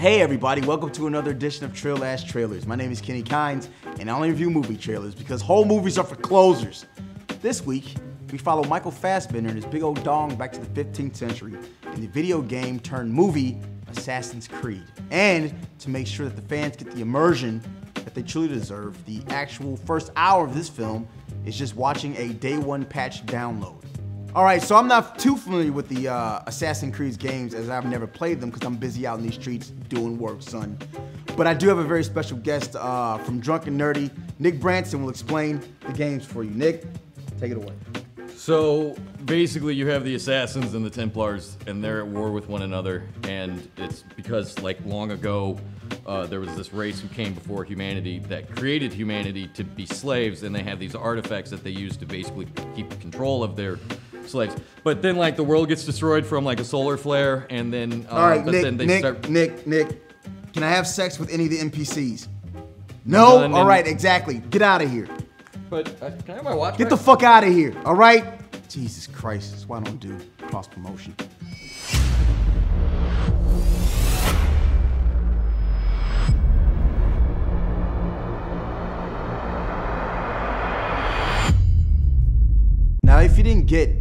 Hey everybody, welcome to another edition of Trill Trailers. My name is Kenny Kynes, and I only review movie trailers because whole movies are for closers. This week, we follow Michael Fassbender and his big old dong back to the 15th century in the video game turned movie Assassin's Creed. And to make sure that the fans get the immersion that they truly deserve, the actual first hour of this film is just watching a day one patch download. Alright, so I'm not too familiar with the Assassin's Creed games as I've never played them because I'm busy out in these streets doing work, son. But I do have a very special guest from Drunk and Nerdy. Nick Branson will explain the games for you. Nick, take it away. So basically you have the Assassins and the Templars and they're at war with one another, and it's because like long ago there was this race who came before humanity that created humanity to be slaves, and they have these artifacts that they use to basically keep control of their slaves. But then like the world gets destroyed from like a solar flare, and then all right, Nick, can I have sex with any of the NPCs? No? All right, exactly. Get out of here. But can I have my watch? Get the fuck out of here, all right? Jesus Christ, that's why I don't do cross promotion. Now, if you didn't get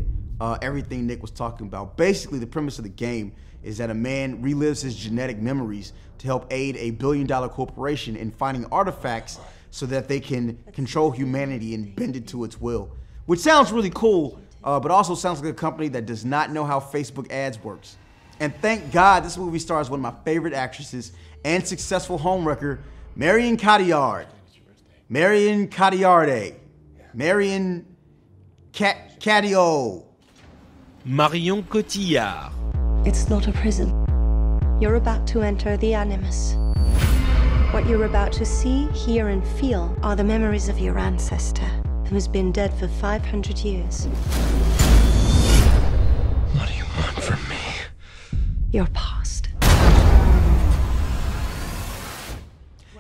everything Nick was talking about, basically the premise of the game is that a man relives his genetic memories to help aid a billion-dollar corporation in finding artifacts so that they can control humanity and bend it to its will. Which sounds really cool, but also sounds like a company that does not know how Facebook ads works. And thank God this movie stars one of my favorite actresses and successful homewrecker, Marion Cotillard. Marion Cotillard. Marion Catio. Marion Cotillard. It's not a prison. You're about to enter the Animus. What you're about to see, hear, and feel are the memories of your ancestor, who has been dead for 500 years. What do you want from me? Your past.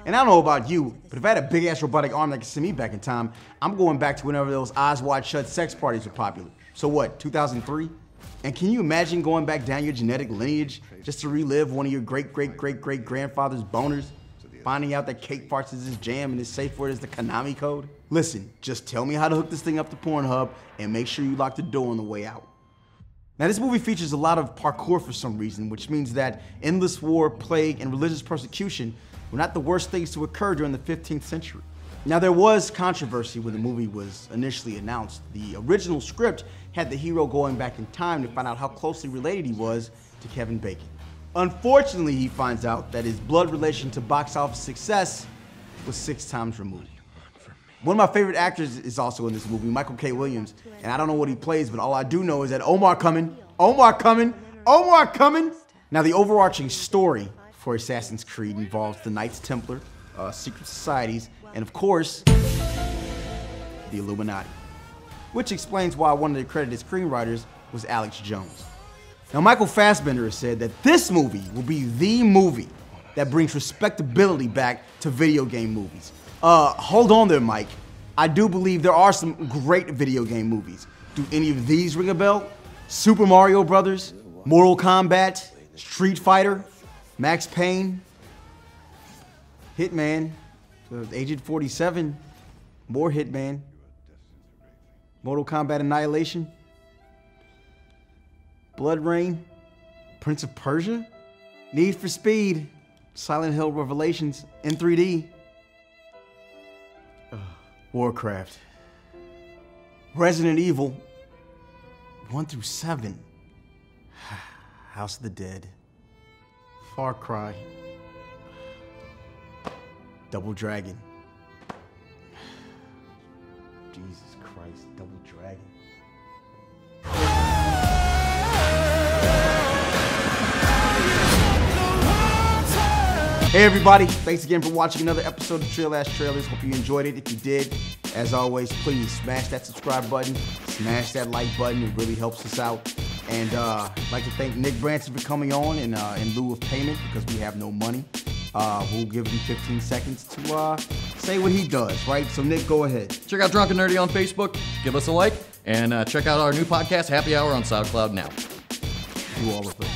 And I don't know about you, but if I had a big-ass robotic arm that could send me back in time, I'm going back to whenever those eyes wide shut sex parties were popular. So what, 2003? And can you imagine going back down your genetic lineage just to relive one of your great-great-great-great-grandfather's boners? Finding out that cake farts is his jam and his safe word is the Konami code? Listen, just tell me how to hook this thing up to Pornhub and make sure you lock the door on the way out. Now, this movie features a lot of parkour for some reason, which means that endless war, plague, and religious persecution were not the worst things to occur during the 15th century. Now, there was controversy when the movie was initially announced. The original script had the hero going back in time to find out how closely related he was to Kevin Bacon. Unfortunately, he finds out that his blood relation to box office success was 6 times removed. One of my favorite actors is also in this movie, Michael K. Williams, and I don't know what he plays, but all I do know is that Omar coming. Now, the overarching story for Assassin's Creed involves the Knights Templar, secret societies, and of course, the Illuminati, which explains why one of the accredited screenwriters was Alex Jones. Now, Michael Fassbender has said that this movie will be the movie that brings respectability back to video game movies. Hold on there, Mike. I do believe there are some great video game movies. Do any of these ring a bell? Super Mario Brothers, Mortal Kombat, Street Fighter, Max Payne, Hitman, Agent 47, more Hitman, Mortal Kombat Annihilation, Blood Rain, Prince of Persia, Need for Speed, Silent Hill Revelations in 3D, Warcraft, Resident Evil 1 through 7, House of the Dead, Far Cry, Double Dragon. Jesus Christ, Double Dragon. Hey everybody, thanks again for watching another episode of Trill Trailers. Hope you enjoyed it. If you did, as always, please smash that subscribe button, smash that like button. It really helps us out. And I'd like to thank Nick Branson for coming on in lieu of payment because we have no money. We'll give him 15 seconds to say what he does, right? So Nick, go ahead. Check out Drunk and Nerdy on Facebook, give us a like, and check out our new podcast, Happy Hour, on SoundCloud now. Do all of it.